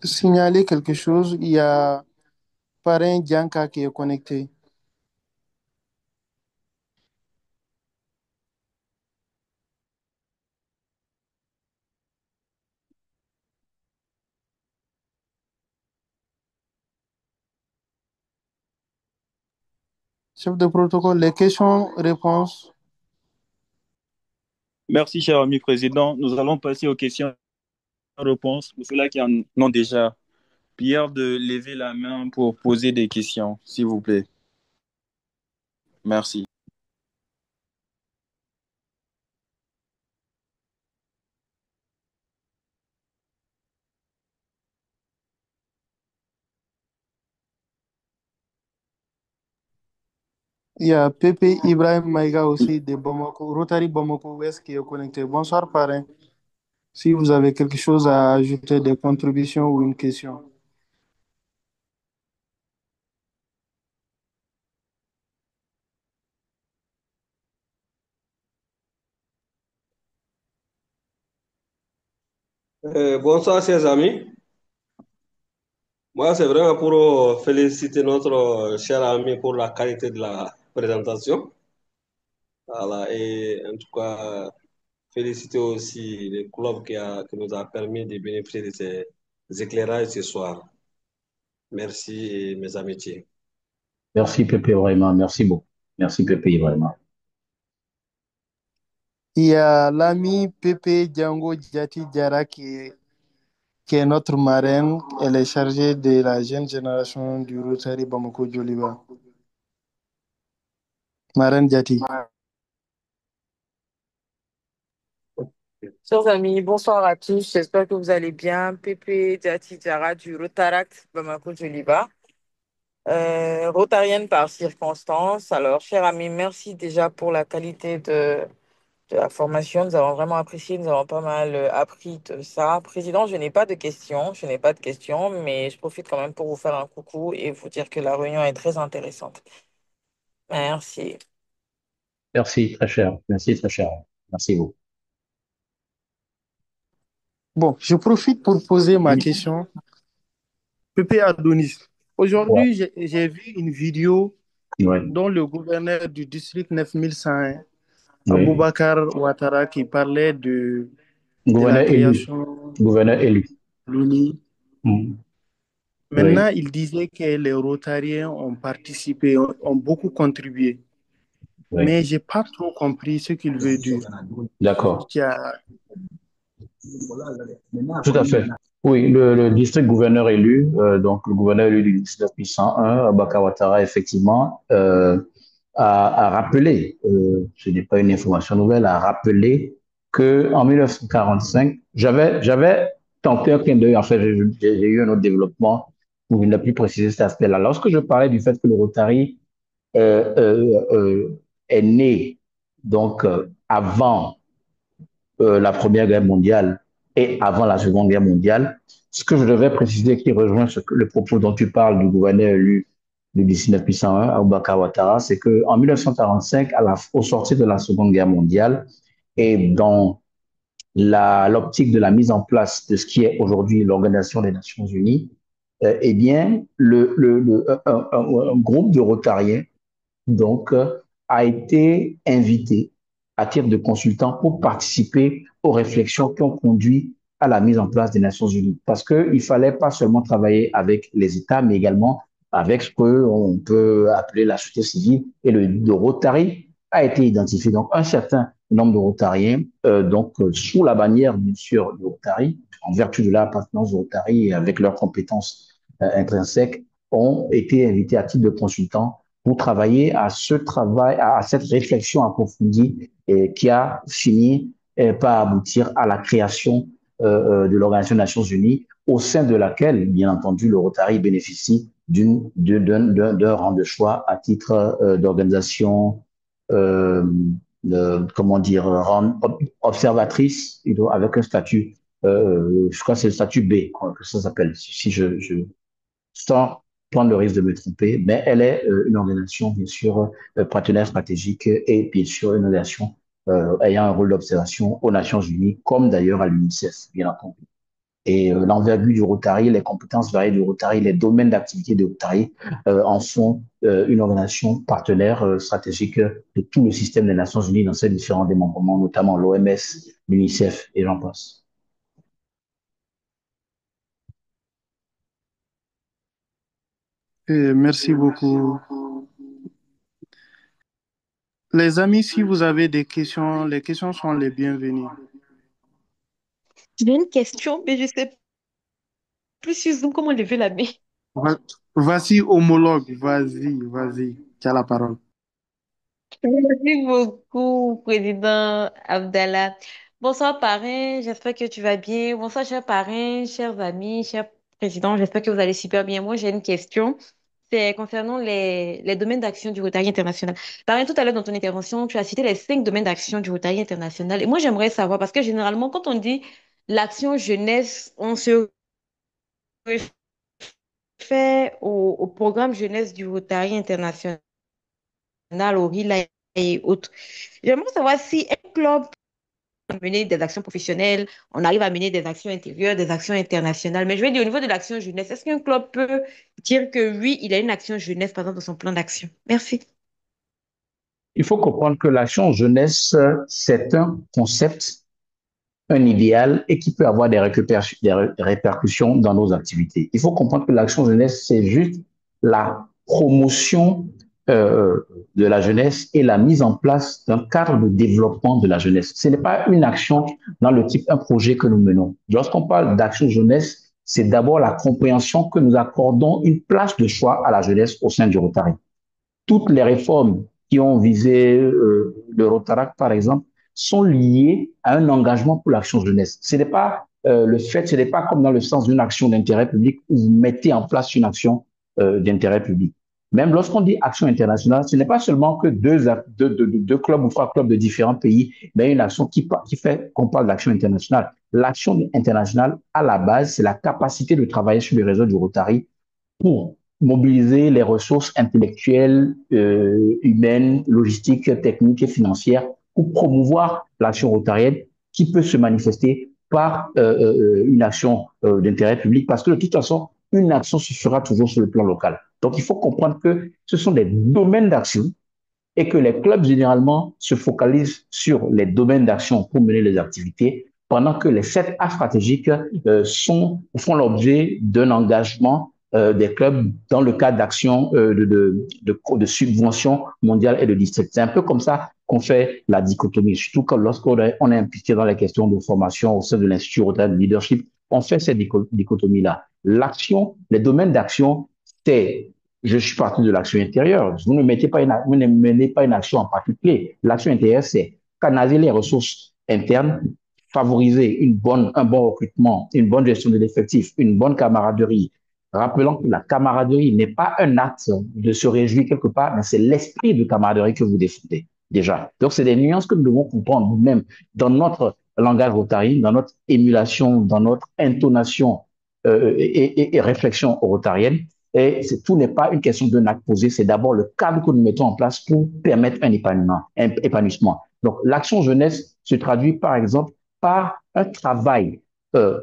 B: signaler quelque chose. Il y a Parrain Dianka qui est connecté. Chef de protocole, les questions-réponses.
A: Merci, cher ami président. Nous allons passer aux questions-réponses. Pour ceux-là qui en ont déjà, prière de lever la main pour poser des questions, s'il vous plaît. Merci.
B: Il y a Pepe Ibrahim Maïga aussi de Bamako, Rotary Bamako Ouest qui est connecté. Bonsoir, parrain. Si vous avez quelque chose à ajouter, des contributions ou une question.
L: Bonsoir, chers amis. Moi, c'est vraiment pour féliciter notre cher ami pour la qualité de la présentation. Voilà, et en tout cas, féliciter aussi le club qui nous a permis de bénéficier de ces éclairages ce soir. Merci et mes amitiés.
H: Merci, Pépé, vraiment. Merci beaucoup. Merci, Pépé, vraiment.
B: Il y a l'ami Pepe Django Djati Diara qui est notre marraine. Elle est chargée de la jeune génération du Rotary Bamako Djoliba. Marraine Djati.
M: Chers amis, bonsoir à tous. J'espère que vous allez bien. Pépé Diati Diarra du Rotaract Bamako Joliba. Rotarienne par circonstance. Alors, chers amis, merci déjà pour la qualité de la formation. Nous avons vraiment apprécié. Nous avons pas mal appris de ça. Président, je n'ai pas de questions. Je n'ai pas de questions, mais je profite quand même pour vous faire un coucou et vous dire que la réunion est très intéressante. Merci.
H: Merci, très cher. Merci, très cher. Merci beaucoup.
B: Bon, je profite pour poser ma question. Pépé Adonis,
H: Ouais,
B: aujourd'hui, j'ai vu une vidéo
H: ouais,
B: dont le gouverneur du district 9101,
H: oui.
B: Aboubakar Ouattara, qui parlait de la
H: Gouverneur élu.
B: création
H: Gouverneur élu.
B: de l'ONU.
H: Mm. Oui,
B: Maintenant, il disait que les Rotariens ont participé, ont beaucoup contribué.
H: oui.
B: Mais je n'ai pas trop compris ce qu'il veut dire.
H: D'accord.
B: Qui a-
H: Tout à fait. Oui, le district gouverneur élu, donc le gouverneur élu du district 101, Abaka Ouattara, effectivement, a rappelé, ce n'est pas une information nouvelle, a rappelé que en 1945, j'avais tenté un clin d'œil, en fait, j'ai eu un autre développement où il n'a plus précisé cet aspect-là. Lorsque je parlais du fait que le Rotary euh, euh, est né donc avant la Première Guerre mondiale et avant la Seconde Guerre mondiale. Ce que je devais préciser qui rejoint le propos dont tu parles du gouverneur élu du 1901, Aboubakar Ouattara, c'est qu'en 1945, au sortir de la Seconde Guerre mondiale et dans l'optique de la mise en place de ce qui est aujourd'hui l'Organisation des Nations Unies, eh bien, un groupe de Rotariens donc, a été invité à titre de consultant pour participer aux réflexions qui ont conduit à la mise en place des Nations Unies. Parce qu'il ne fallait pas seulement travailler avec les États, mais également avec ce qu'on peut appeler la société civile. Et le Rotary a été identifié. Donc, un certain nombre de Rotariens, sous la bannière, bien sûr, du Rotary, en vertu de l'appartenance du Rotary et avec leurs compétences intrinsèques, ont été invités à titre de consultant pour travailler à ce travail, à cette réflexion approfondie qui a fini par aboutir à la création de l'Organisation des Nations Unies, au sein de laquelle, bien entendu, le Rotary bénéficie d'un rang de choix à titre d'organisation, euh, comment dire, rang observatrice, avec un statut, je crois que c'est le statut B, que ça s'appelle, si sans prendre le risque de me tromper, mais elle est une organisation, bien sûr, partenaire stratégique et bien sûr une organisation ayant un rôle d'observation aux Nations Unies, comme d'ailleurs à l'UNICEF, bien entendu. Et l'envergure du Rotary, les compétences variées du Rotary, les domaines d'activité du Rotary en font une organisation partenaire stratégique de tout le système des Nations Unies dans ses différents démembrements, notamment l'OMS, l'UNICEF et j'en passe.
B: Merci beaucoup. Les amis, si vous avez des questions, les questions sont les bienvenues.
N: J'ai une question, mais je sais plus sur Zoom comment lever la main.
B: Va- Voici homologue, vas-y, tu as la parole.
N: Merci beaucoup, Président Abdallah. Bonsoir, parrain. J'espère que tu vas bien. Bonsoir, chers parrains, chers amis, chers présidents. J'espère que vous allez super bien. Moi, j'ai une question. C'est concernant les domaines d'action du Rotary international. Parrain, tout à l'heure dans ton intervention, tu as cité les 5 domaines d'action du Rotary international. Et moi, j'aimerais savoir, parce que généralement, quand on dit l'action jeunesse, on se réfère au programme jeunesse du Rotary international, au RILA et autres. J'aimerais savoir si un club peut mener des actions professionnelles, on arrive à mener des actions intérieures, des actions internationales. Mais je vais dire au niveau de l'action jeunesse, est-ce qu'un club peut dire que oui, il a une action jeunesse, par exemple, dans son plan d'action? Merci.
H: Il faut comprendre que l'action jeunesse, c'est un concept, un idéal et qui peut avoir des répercussions dans nos activités. Il faut comprendre que l'action jeunesse, c'est juste la promotion euh, de la jeunesse et la mise en place d'un cadre de développement de la jeunesse. Ce n'est pas une action dans le type, un projet que nous menons. Lorsqu'on parle d'action jeunesse, c'est d'abord la compréhension que nous accordons une place de choix à la jeunesse au sein du Rotary. Toutes les réformes qui ont visé le Rotaract, par exemple, sont liées à un engagement pour l'action jeunesse. Ce n'est pas ce n'est pas comme dans le sens d'une action d'intérêt public où vous mettez en place une action d'intérêt public. Même lorsqu'on dit action internationale, ce n'est pas seulement que deux clubs ou 3 clubs de différents pays, mais une action qui fait qu'on parle d'action internationale. L'action internationale, à la base, c'est la capacité de travailler sur les réseaux du Rotary pour mobiliser les ressources intellectuelles, humaines, logistiques, techniques et financières pour promouvoir l'action rotarienne qui peut se manifester par une action d'intérêt public, parce que de toute façon, une action se fera toujours sur le plan local. Donc, il faut comprendre que ce sont des domaines d'action et que les clubs, généralement, se focalisent sur les domaines d'action pour mener les activités, pendant que les 7 A stratégiques font l'objet d'un engagement des clubs dans le cadre d'actions de subvention mondiale et de district. C'est un peu comme ça qu'on fait la dichotomie, surtout quand lorsqu'on est impliqué dans les questions de formation au sein de l'Institut Rotary de Leadership, on fait cette dichotomie-là. L'action, les domaines d'action, c'est je suis parti de l'action intérieure. Vous ne menez pas une action en particulier. L'action intérieure, c'est canaliser les ressources internes, favoriser un bon recrutement, une bonne gestion de l'effectif, une bonne camaraderie. Rappelant que la camaraderie n'est pas un acte de se réjouir quelque part, mais c'est l'esprit de camaraderie que vous défendez déjà. Donc, c'est des nuances que nous devons comprendre nous-mêmes dans notre langage rotary, dans notre émulation, dans notre intonation et réflexion rotarienne. Et tout n'est pas une question d'un acte posé, c'est d'abord le cadre que nous mettons en place pour permettre un épanouissement. Donc, l'action jeunesse se traduit par exemple par un travail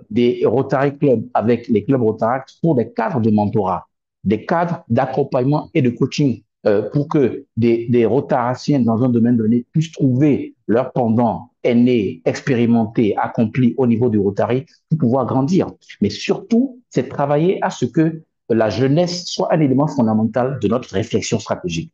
H: des Rotary Clubs avec les clubs Rotaract pour des cadres de mentorat, des cadres d'accompagnement et de coaching pour que des Rotaraciens dans un domaine donné puissent trouver leur pendant aîné, expérimenté, accompli au niveau du Rotary pour pouvoir grandir. Mais surtout, c'est travailler à ce que la jeunesse soit un élément fondamental de notre réflexion stratégique.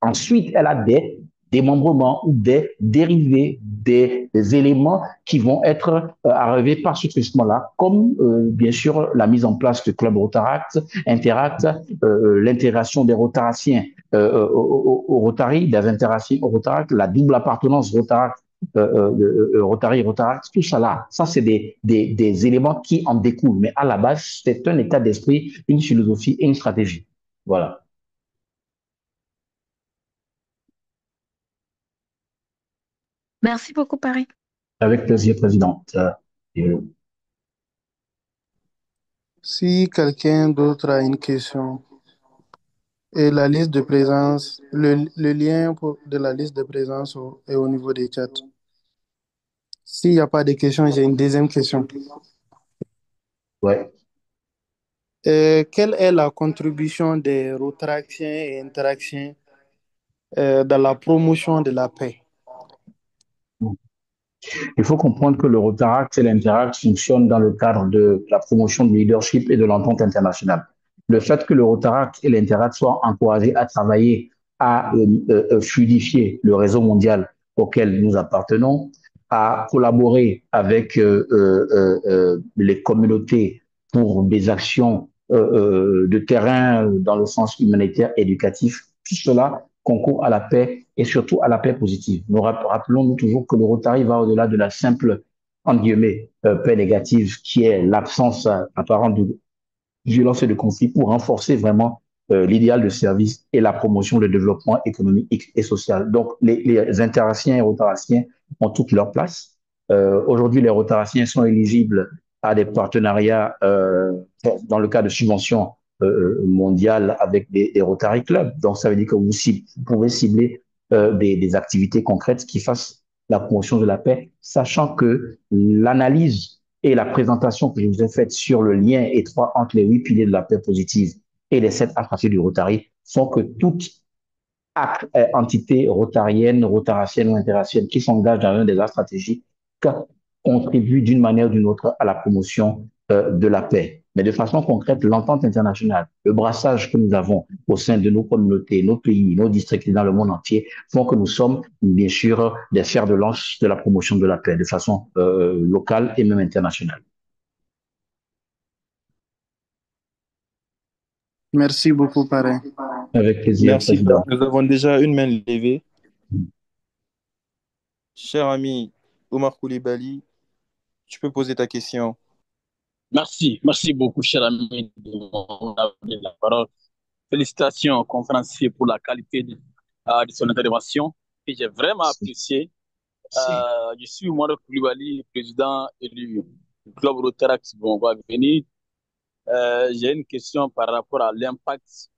H: Ensuite, elle a des démembrements ou des dérivés, des éléments qui vont être arrivés par ce truchement-là, comme bien sûr la mise en place de clubs Rotaract, Interact, l'intégration des Rotaraciens au Rotary, des Interaciens au Rotaract, la double appartenance Rotaract Rotary, Rotaract, tout ça là, ça c'est des éléments qui en découlent. Mais à la base, c'est un état d'esprit, une philosophie et une stratégie. Voilà.
N: Merci beaucoup, Paris.
H: Avec plaisir, Présidente.
B: Si quelqu'un d'autre a une question, et la liste de présence, le lien de la liste de présence est au niveau des chats. S'il n'y a pas de questions, j'ai une deuxième question.
H: Ouais.
B: Quelle est la contribution des Rotaractiens et Interactiens dans la promotion de la paix?
H: Il faut comprendre que le Rotaract et l'Interact fonctionnent dans le cadre de la promotion du leadership et de l'entente internationale. Le fait que le Rotaract et l'Interact soient encouragés à travailler à fluidifier le réseau mondial auquel nous appartenons, à collaborer avec les communautés pour des actions de terrain dans le sens humanitaire, éducatif, tout cela concourt à la paix et surtout à la paix positive. Nous rappelons-nous toujours que le Rotary va au-delà de la simple, entre guillemets, paix négative, qui est l'absence apparente de violence et de conflit, pour renforcer vraiment l'idéal de service et la promotion du développement économique et social. Donc, les Interaciens et Rotaraciens ont toute leur place. Aujourd'hui, les Rotaraciens sont éligibles à des partenariats dans le cas de subventions mondiales avec des Rotary Clubs. Donc, ça veut dire que vous pouvez cibler des activités concrètes qui fassent la promotion de la paix, sachant que l'analyse et la présentation que je vous ai faite sur le lien étroit entre les 8 piliers de la paix positive et les 7 A du Rotary font que toute entité rotarienne, rotaracienne ou interacienne qui s'engage dans un des axes stratégiques contribue d'une manière ou d'une autre à la promotion de la paix. Mais de façon concrète, l'entente internationale, le brassage que nous avons au sein de nos communautés, nos pays, nos districts dans le monde entier font que nous sommes bien sûr des fers de lance de la promotion de la paix de façon locale et même internationale.
B: Merci beaucoup, Parrain.
H: Avec plaisir,
A: Merci.
H: Président.
A: Nous avons déjà une main levée. Cher ami Omar Koulibaly, tu peux poser ta question.
O: Merci beaucoup, cher ami de la parole. Félicitations au conférencier pour la qualité de son intervention que j'ai vraiment apprécié. Je suis Omar Koulibaly, président élu du Club Rotaract Bongo Venir. J'ai une question par rapport à l'impact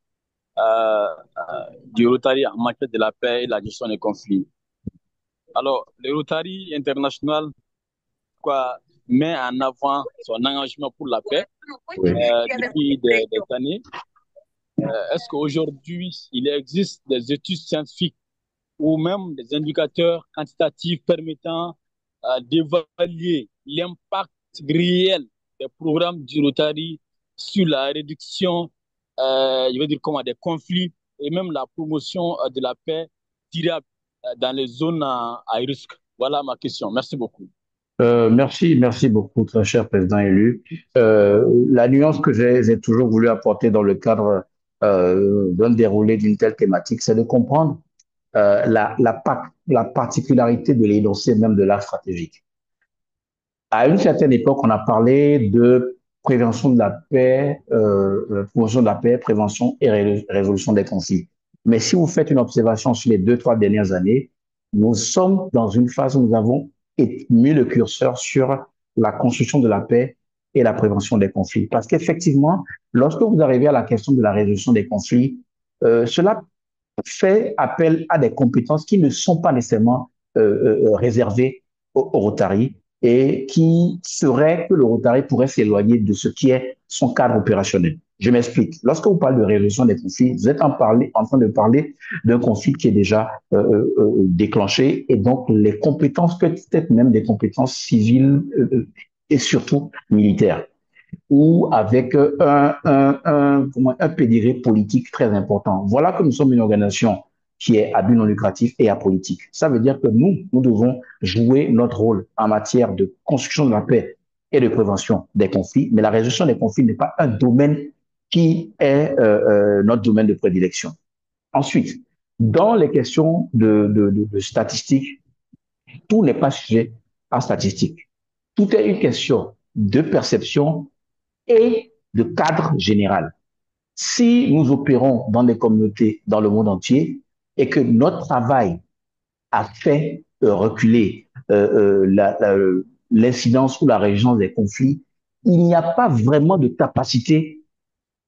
O: du Rotary en matière de la paix et la gestion des conflits. Alors, le Rotary international, met en avant son engagement pour la paix
H: Oui.
O: depuis des années. Est-ce qu'aujourd'hui, il existe des études scientifiques ou même des indicateurs quantitatifs permettant d'évaluer l'impact réel des programmes du Rotary sur la réduction, je veux dire comment, des conflits et même la promotion de la paix durable dans les zones à risque? Voilà ma question. Merci beaucoup.
H: Merci beaucoup, très cher président élu. La nuance que j'ai toujours voulu apporter dans le cadre d'un déroulé d'une telle thématique, c'est de comprendre la particularité de l'énoncé même de l'art stratégique. À une certaine époque, on a parlé de prévention de la paix, promotion de la paix, prévention et résolution des conflits. Mais si vous faites une observation sur les 2, 3 dernières années, nous sommes dans une phase où nous avons mis le curseur sur la construction de la paix et la prévention des conflits. Parce qu'effectivement, lorsque vous arrivez à la question de la résolution des conflits, cela fait appel à des compétences qui ne sont pas nécessairement réservées au Rotary et qui ferait que le Rotary pourrait s'éloigner de ce qui est son cadre opérationnel. Je m'explique. Lorsque vous parlez de résolution des conflits, vous êtes en train de parler d'un conflit qui est déjà déclenché et donc les compétences, peut-être même des compétences civiles et surtout militaires ou avec un pédigré politique très important. Voilà que nous sommes une organisation qui est à but non lucratif et apolitique. Ça veut dire que nous devons jouer notre rôle en matière de construction de la paix et de prévention des conflits, mais la résolution des conflits n'est pas un domaine qui est notre domaine de prédilection. Ensuite, dans les questions de statistiques, tout n'est pas sujet à statistiques. Tout est une question de perception et de cadre général. Si nous opérons dans des communautés dans le monde entier et que notre travail a fait reculer l'incidence ou la régence des conflits, il n'y a pas vraiment de capacité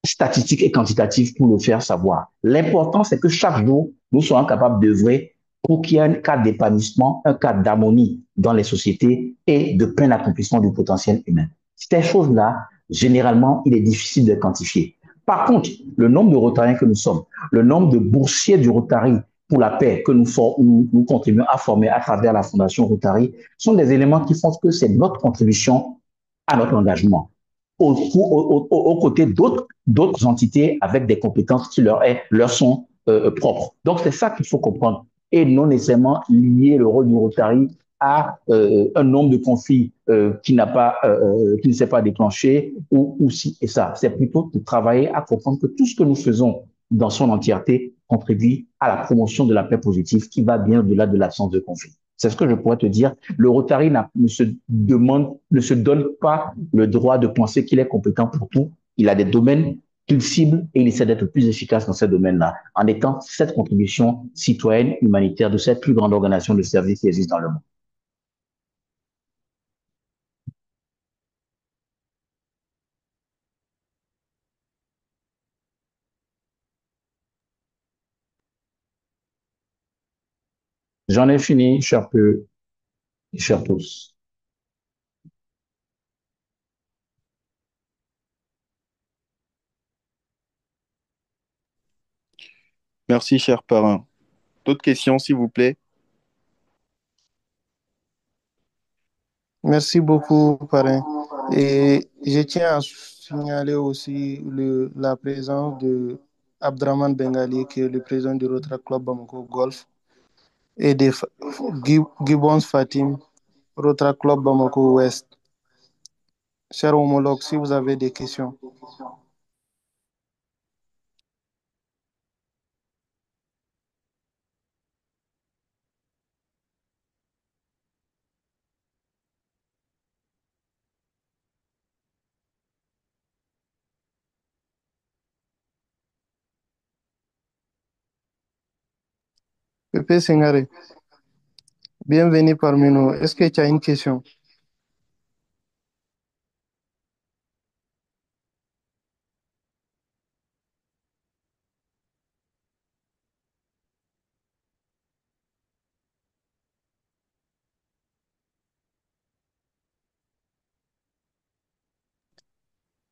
H: statistique et quantitative pour le faire savoir. L'important, c'est que chaque jour, nous soyons capables d'œuvrer pour qu'il y ait un cadre d'épanouissement, un cadre d'harmonie dans les sociétés et de plein accomplissement du potentiel humain. Ces choses-là, généralement, il est difficile de quantifier. Par contre, le nombre de Rotariens que nous sommes, le nombre de boursiers du Rotary pour la paix que nous contribuons à former à travers la Fondation Rotary sont des éléments qui font que c'est notre contribution à notre engagement aux côtés d'autres entités avec des compétences qui leur sont propres. Donc, c'est ça qu'il faut comprendre et non nécessairement lier le rôle du Rotary à un nombre de conflits qui ne s'est pas déclenché ou ci et ça. C'est plutôt de travailler à comprendre que tout ce que nous faisons dans son entièreté contribue à la promotion de la paix positive qui va bien au-delà de l'absence de conflit. C'est ce que je pourrais te dire. Le Rotary ne se donne pas le droit de penser qu'il est compétent pour tout. Il a des domaines qu'il cible et il essaie d'être plus efficace dans ces domaines-là, en étant cette contribution citoyenne, humanitaire de cette plus grande organisation de services qui existe dans le monde. J'en ai fini, chers peu, chers tous.
A: Merci, cher parrain. D'autres questions, s'il vous plaît?
B: Merci beaucoup, parrain. Et je tiens à signaler aussi la présence de Abdraman Bengali, qui est le président du Rotary Club Bamako Golf, et de Gibbons Fatim, Rotary Club Bamako Ouest. Chers homologues, si vous avez des questions. Pepe Sengare, bienvenue parmi nous. Est-ce que tu as une question?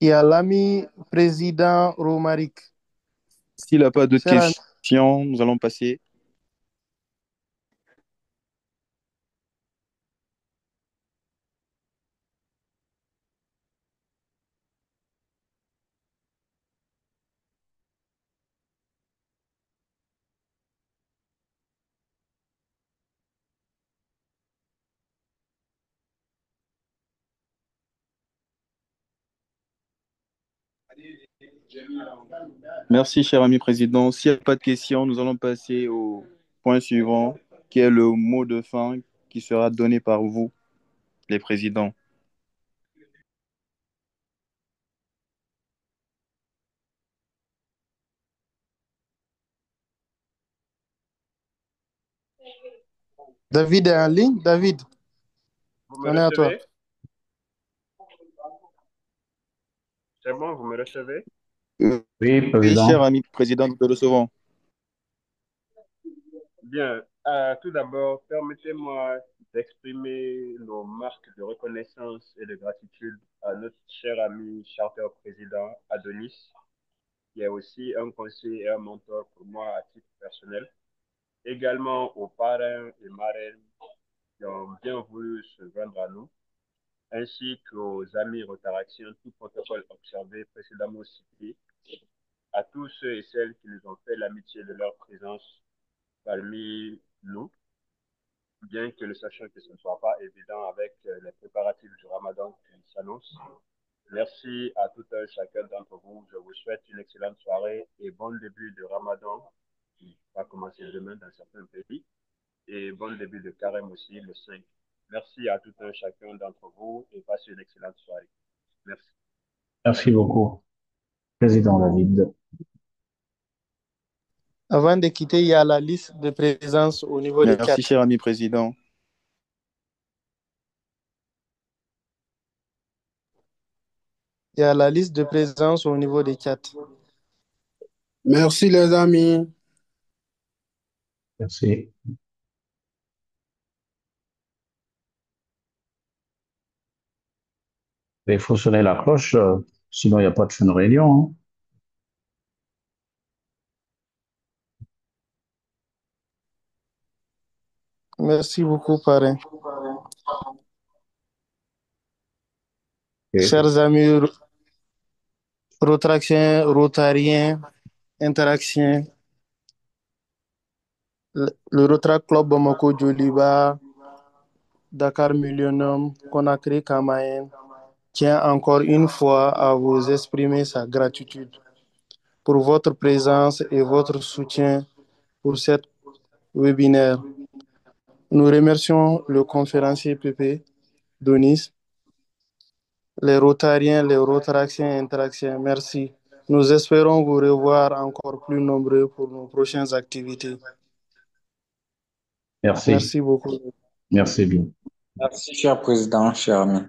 B: Il y a l'ami président Romaric.
A: S'il n'a pas d'autres
B: Cher ami,
A: questions, nous allons passer. Merci, cher ami président. S'il n'y a pas de questions, nous allons passer au point suivant, qui est le mot de fin qui sera donné par vous, les présidents.
B: David est en ligne. David,
I: Vous me
B: on est à toi.
I: recevez? C'est bon, vous me recevez?
H: Oui,
A: Oui,
H: président.
A: cher ami président, nous te recevons.
I: Bien. Tout d'abord, permettez-moi d'exprimer nos marques de reconnaissance et de gratitude à notre cher ami charter président Adonis, qui est aussi un conseiller et un mentor pour moi à titre personnel. Également aux parrains et marraines qui ont bien voulu se joindre à nous, ainsi qu'aux amis Rotaraxiens, tout protocole observé précédemment cité, à tous ceux et celles qui nous ont fait l'amitié de leur présence parmi nous, bien que le sachant que ce ne soit pas évident avec les préparatifs du Ramadan qui s'annoncent. Merci à tout un chacun d'entre vous. Je vous souhaite une excellente soirée et bon début de Ramadan qui va commencer demain dans certains pays et bon début de Carême aussi le 5. Merci à tout un chacun d'entre vous et passez une excellente soirée. Merci.
H: Merci beaucoup, président David.
B: Avant de quitter, il y a la liste de présence au niveau des
A: Merci,
B: 4.
A: cher ami président.
B: Il y a la liste de présence au niveau des 4.
P: Merci les amis.
H: Merci. Il faut sonner la cloche, sinon il n'y a pas de fin de réunion, hein.
B: Merci beaucoup, parrain.
H: Ok.
B: Chers amis Rotraxiens, Rotariens, Interaxiens, le Rotrac Club Bamako Djoliba, Dakar Millennium, Conakry Kamaen, tient encore une fois à vous exprimer sa gratitude pour votre présence et votre soutien pour cette webinaire. Nous remercions le conférencier PP, Donis, les Rotariens, les Rotraxiens, Interaxiens. Merci. Nous espérons vous revoir encore plus nombreux pour nos prochaines activités.
H: Merci.
B: Merci beaucoup.
H: Merci bien.
Q: Merci, cher président, cher ami.